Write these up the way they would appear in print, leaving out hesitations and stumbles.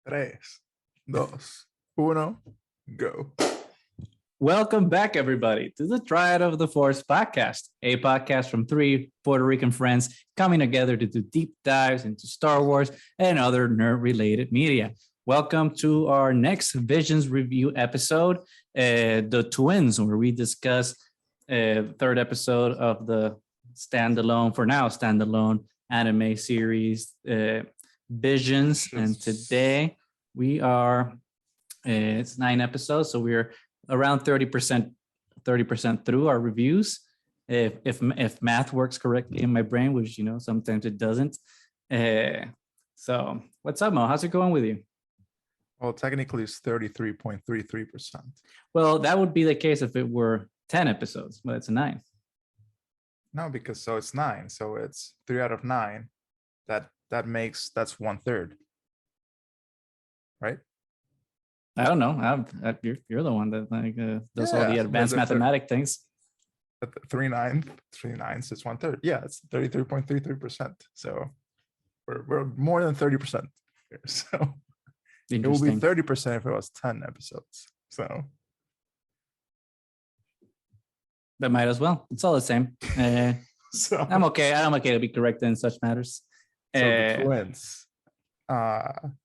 Tres, dos, uno, go. Welcome back, everybody, to the Triad of the Force podcast, a podcast from three Puerto Rican friends coming together to do deep dives into Star Wars and other nerd-related media. Welcome to our next Visions review episode, The Twins, where we discuss the third episode of the standalone anime series, Visions. And today we are, it's 9 episodes, so we're around 30% through our reviews. If math works correctly in my brain, which sometimes it doesn't. So what's up, Mo? How's it going with you? Well, technically it's 33.33%. Well, that would be the case if it were 10 episodes, but it's a 9. No, because it's 9, so it's 3 out of 9. That's 1/3, right? I don't know. You're the one that does all the advanced mathematic things. 3 nines is 1/3. Yeah, it's 33.33%. So we're more than 30% here. So it will be 30% if it was 10 episodes. So that might as well. It's all the same. So I'm okay. I'm okay to be corrected in such matters. So the Twins. I'm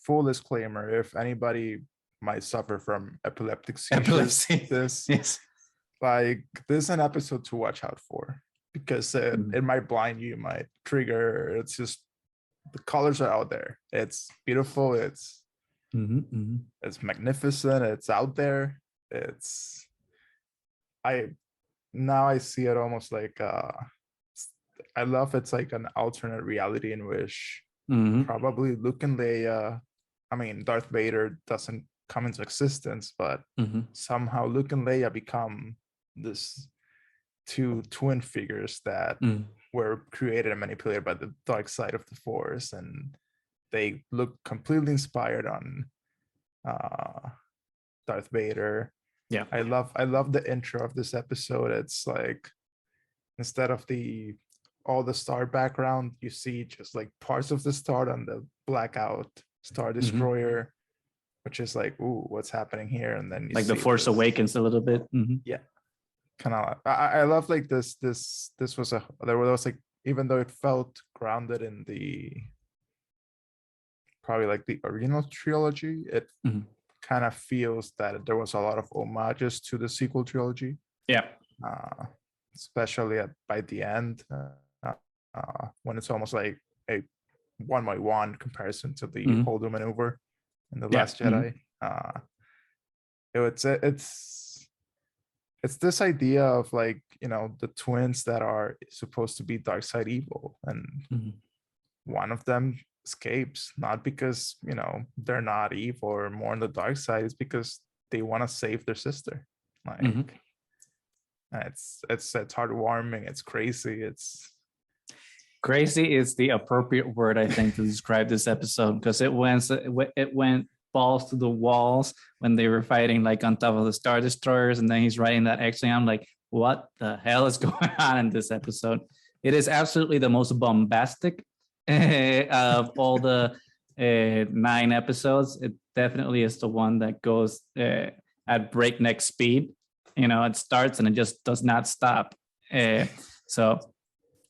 full disclaimer. If anybody might suffer from epileptic seizures, this is an episode to watch out for, because it might blind you, might trigger. It's just, the colors are out there. It's beautiful. It's magnificent. It's out there. I see it almost like I love it's like an alternate reality in which probably Luke and Leia, Darth Vader doesn't come into existence, but somehow Luke and Leia become this two twin figures that were created and manipulated by the dark side of the Force, and they look completely inspired on Darth Vader. Yeah, I love the intro of this episode. It's like, instead of all the star background, you see just like parts of the star on the blackout Star Destroyer, which is like, ooh, what's happening here? And then you like the Force Awakens a little bit. Yeah, kind of. I love like this was there was like, even though it felt grounded in probably like the original trilogy, it kind of feels that there was a lot of homages to the sequel trilogy. Yeah. Especially by the end, when it's almost like a 1-by-1 comparison to the Holdo maneuver in the Last Jedi. It's this idea of like, the twins that are supposed to be dark side evil, and one of them escapes, not because they're not evil or more on the dark side, it's because they want to save their sister. Like it's heartwarming. It's crazy. Crazy is the appropriate word, I think, to describe this episode, because it went balls to the walls when they were fighting like on top of the Star Destroyers, and then he's writing that X-wing. I'm like, what the hell is going on in this episode? It is absolutely the most bombastic of all the 9 episodes. It definitely is the one that goes at breakneck speed. It starts and it just does not stop. So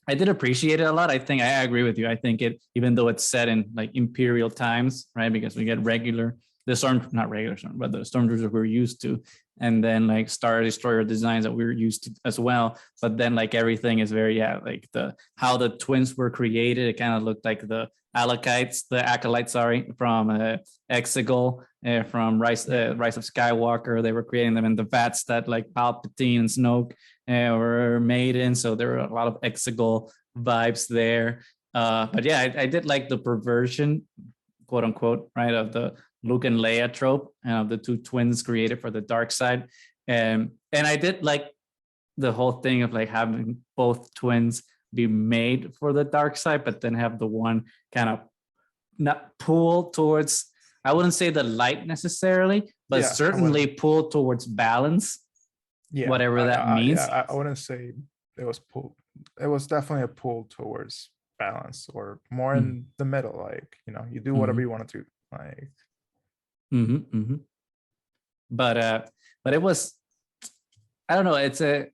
I did appreciate it a lot. I think I agree with you. I think it, even though it's set in like Imperial times, right? Because we get the stormtroopers we're used to, and then like Star Destroyer designs that we're used to as well. But then like everything is very, like how the twins were created. It kind of looked like the acolytes, from Exegol, from Rise of Skywalker. They were creating them in the vats that like Palpatine and Snoke were made in. So there were a lot of Exegol vibes there. But yeah, I did like the perversion, quote unquote, right, of the Luke and Leia trope, and of the two twins created for the dark side. And I did like the whole thing of like having both twins be made for the dark side, but then have the one kind of not pull towards, I wouldn't say the light necessarily, but certainly pull towards balance. Yeah, whatever that means. I wouldn't say it was pull. It was definitely a pull towards balance, or more in the middle. Like, you know, you do whatever you want to do. Like, but it was, I don't know. It's I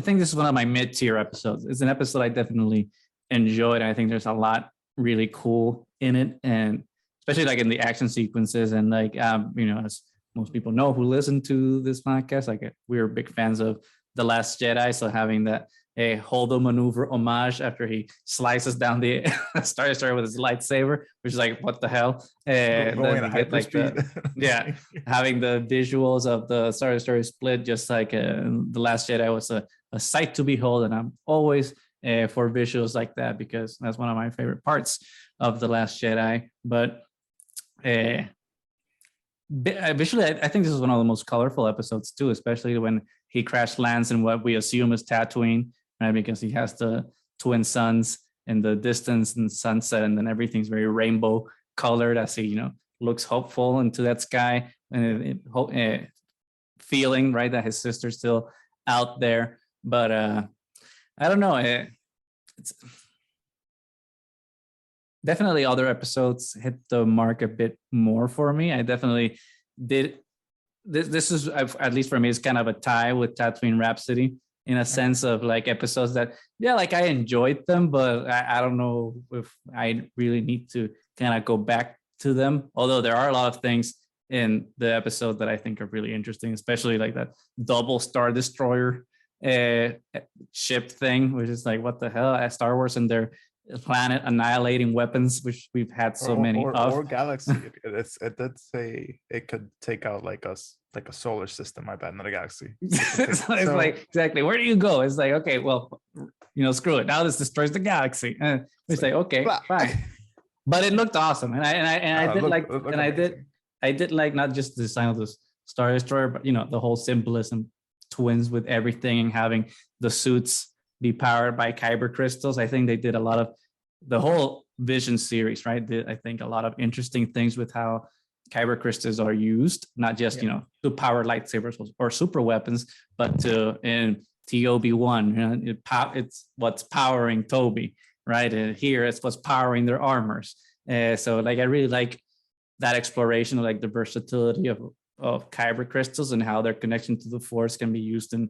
think this is one of my mid-tier episodes. It's an episode I definitely enjoyed. I think there's a lot really cool in it, and especially like in the action sequences, and like you know, as most people know who listen to this podcast, like we're big fans of The Last Jedi. So having that a Holdo maneuver homage after he slices down the Star Destroyer with his lightsaber, which is like, what the hell? going at hyperspeed. Yeah, having the visuals of the Star Destroyer split, just like The Last Jedi, was a sight to behold, and I'm always for visuals like that, because that's one of my favorite parts of The Last Jedi. But visually, I think this is one of the most colorful episodes too, especially when he crash lands in what we assume is Tatooine, right? Because he has the twin suns in the distance and sunset, and then everything's very rainbow colored as he, you know, looks hopeful into that sky, and feeling, right, that his sister's still out there. But I don't know. It's definitely other episodes hit the mark a bit more for me. I definitely did. This is, at least for me, is kind of a tie with Tatooine Rhapsody, in a sense of like episodes that, yeah, like I enjoyed them, but I don't know if I really need to kind of go back to them. Although there are a lot of things in the episode that I think are really interesting, especially like that double Star Destroyer ship thing, which is like, what the hell? Star Wars and their planet annihilating weapons, which we've had so many of. Or galaxy. It did say it could take out like a solar system. My bad, not a galaxy. It's like, exactly, where do you go? It's like, okay, well, you know, screw it. Now this destroys the galaxy. It's like, okay, blah. Fine. But it looked awesome, and I did like not just the design of this Star Destroyer, but you know, the whole symbolism, twins with everything, and having the suits be powered by kyber crystals. I think they did a lot of the whole Vision series, right? I think a lot of interesting things with how kyber crystals are used, not just, you know, to power lightsabers or super weapons, but to in TOB1, you know, it's what's powering Toby, right? And here it's what's powering their armors. So like I really like that exploration of like the versatility of kyber crystals and how their connection to the Force can be used in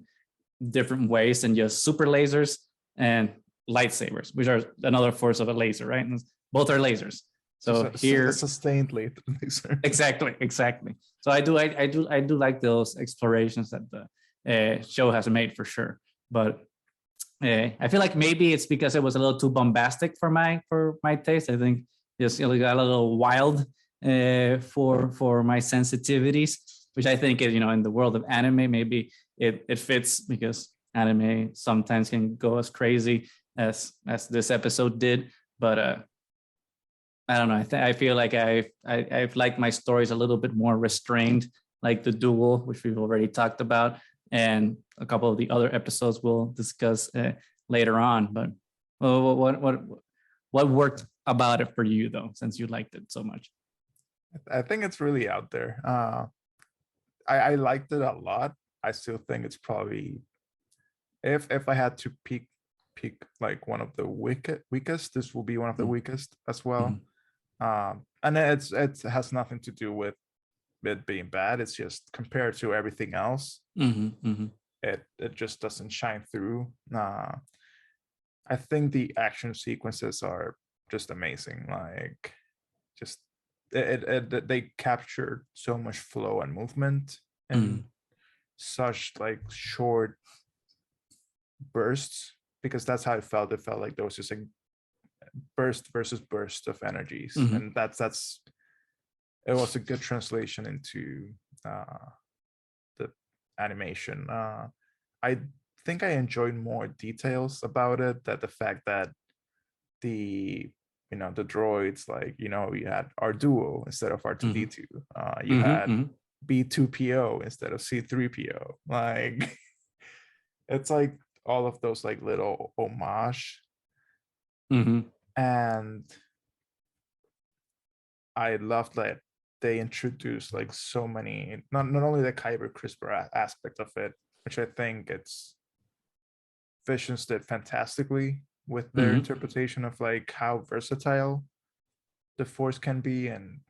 different ways than just super lasers and lightsabers, which are another force of a laser, right? And both are lasers. So here, a sustained laser. Exactly. So I do like those explorations that the show has made, for sure. But I feel like maybe it's because it was a little too bombastic for my taste. I think just, you know, got a little wild for my sensitivities, which I think, you know, in the world of anime, maybe it fits, because anime sometimes can go as crazy as this episode did. But I don't know. I feel like I've liked my stories a little bit more restrained, like The Duel, which we've already talked about, and a couple of the other episodes we'll discuss later on. But what worked about it for you, though, since you liked it so much? I think it's really out there. I liked it a lot. I still think it's probably, if I had to pick like one of the weakest, this will be one of the weakest as well. And it has nothing to do with it being bad. It's just compared to everything else, it just doesn't shine through. I think the action sequences are just amazing. Like, just they captured so much flow and movement in such like short bursts, because that's how it felt. It felt like there was just a burst versus burst of energies, and that's it was a good translation into the animation. I think I enjoyed more details about it, that the fact that the droids, like, you had R2 instead of R2D2, you had B2PO instead of C3PO, like it's like all of those like little homage. And I love that they introduced like so many, not only the kyber CRISPR aspect of it, which I think it's Visions did fantastically, with their interpretation of like how versatile the Force can be and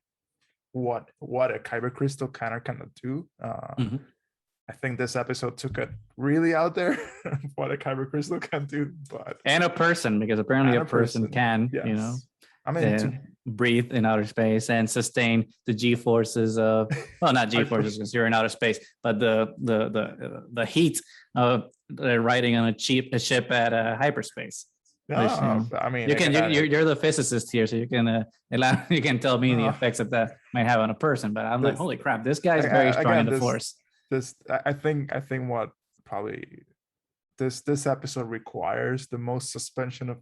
what a kyber crystal cannot do. I think this episode took it really out there what a kyber crystal can do, but and a person, because apparently a person can, yes. you know, I mean, breathe in outer space and sustain the G forces of, well, not G forces because you're in outer space, but the heat of riding on a ship at hyperspace. Yeah, which, you know, I mean, you're the physicist here, so you can you can tell me the effects that might have on a person. But I'm like, holy crap, this guy's very strong in the Force. I think what probably this episode requires the most suspension of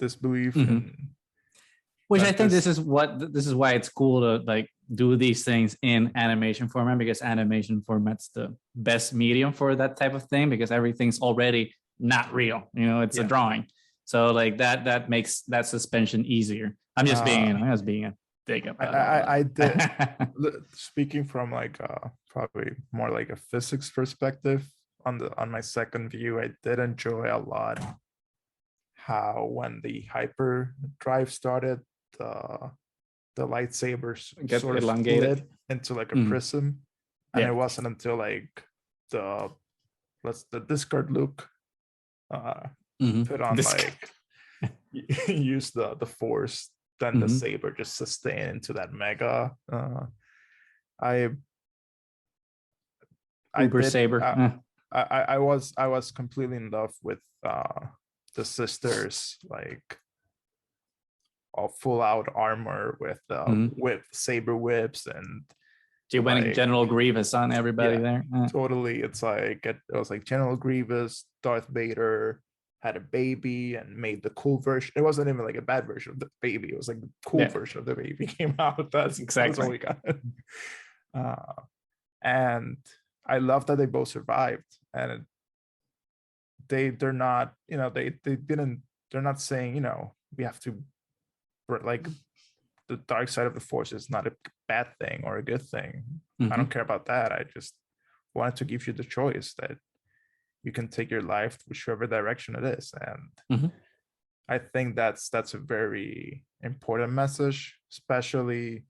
disbelief. Which I think this is why it's cool to like do these things in animation format, because animation format's the best medium for that type of thing, because everything's already not real. You know, it's a drawing. So like that makes that suspension easier. I'm just being a big about I did speaking from like probably more like a physics perspective on my second view, I did enjoy a lot how when the hyperdrive started, the lightsabers sort of elongated into like a prism, and it wasn't until like the discard Luke put on like use the Force, then the saber just sustain into that mega. Saber. I was completely in love with the sisters, like all full out armor with saber whips, and she went like, General Grievous on everybody there. Totally, it's like it was like General Grievous, Darth Vader had a baby and made the cool version. It wasn't even like a bad version of the baby. It was like the cool version of the baby came out. That's all we got. And I love that they both survived, and they're not, you know, they're not saying, you know, we have to, like, the dark side of the Force is not a bad thing or a good thing. I don't care about that. I just wanted to give you the choice that you can take your life whichever direction it is. And I think that's a very important message, especially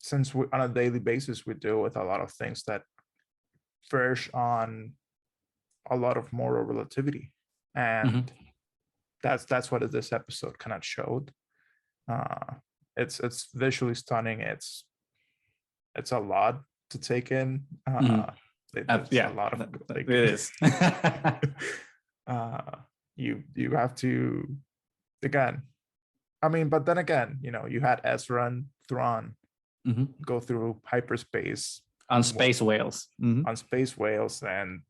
since on a daily basis we deal with a lot of things that verge on a lot of moral relativity, and that's what this episode kind of showed. It's visually stunning. It's a lot to take in. It's a lot of like, it is. You have to, again, I mean, but then again, you know, you had Ezra and Thrawn go through hyperspace on space whales, on space whales, and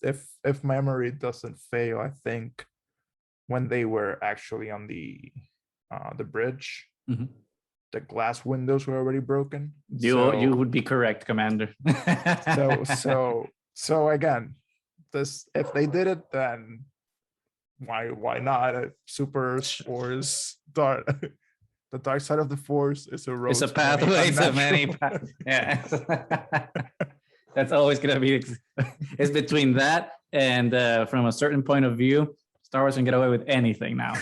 if memory doesn't fail, I think when they were actually on the bridge, the glass windows were already broken. You would be correct, Commander. so again, this, if they did it, then why not? Super Force the dark side of the Force is a road. It's a pathway to many paths. Yeah. That's always gonna be. It's between that and from a certain point of view, Star Wars can get away with anything now.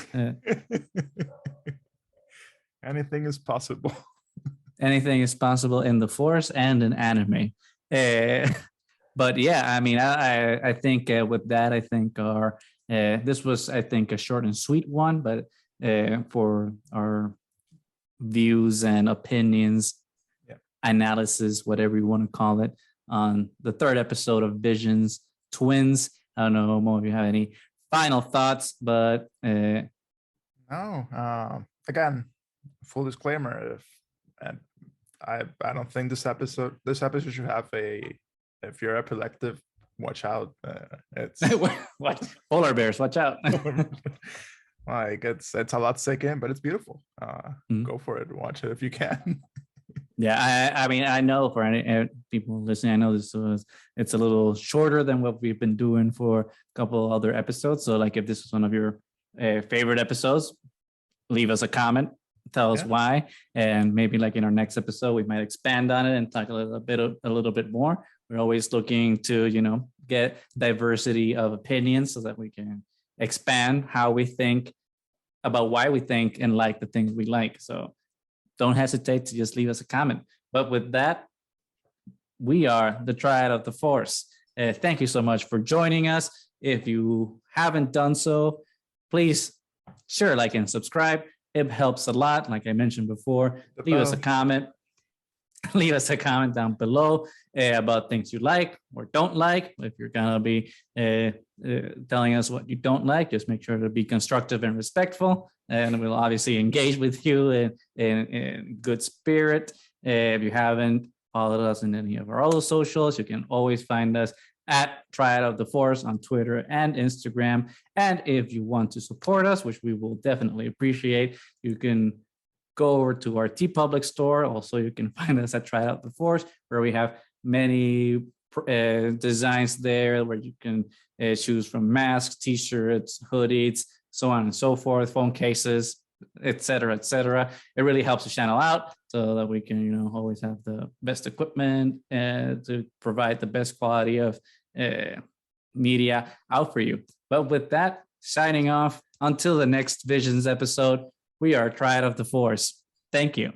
Anything is possible. Anything is possible in the Force and in anime. But yeah, I mean, I think with that, I think this was, I think, a short and sweet one, but for our views and opinions, analysis, whatever you want to call it, on the third episode of Visions Twins. I don't know, Mo, if you have any final thoughts, but no. Again, full disclaimer, I don't think this episode should have if you're epileptic, watch out. It's what polar bears, watch out. Like it's a lot sick in, but it's beautiful. Go for it, watch it if you can. Yeah, I mean, I know for any people listening, I know it's a little shorter than what we've been doing for a couple other episodes. So like if this is one of your favorite episodes, leave us a comment, tell us why, and maybe like in our next episode we might expand on it and talk a little bit more. We're always looking to, you know, get diversity of opinions so that we can expand how we think about why we think and like the things we like. So don't hesitate to just leave us a comment. But with that, we are the Triad of the Force. Thank you so much for joining us. If you haven't done so, please share, like, and subscribe. It helps a lot. Like I mentioned before, leave us a comment. Leave us a comment down below about things you like or don't like. If you're going to be telling us what you don't like, just make sure to be constructive and respectful. And we'll obviously engage with you in good spirit. If you haven't followed us in any of our other socials, you can always find us at Triad of the Force on Twitter and Instagram. And if you want to support us, which we will definitely appreciate, you can go over to our TeePublic store. Also, you can find us at Triad of the Force, where we have many designs there where you can choose from masks, t-shirts, hoodies, so on and so forth, phone cases, etc., etc. It really helps the channel out so that we can, always have the best equipment to provide the best quality of media out for you. But with that, signing off until the next Visions episode, we are Triad of the Force. Thank you.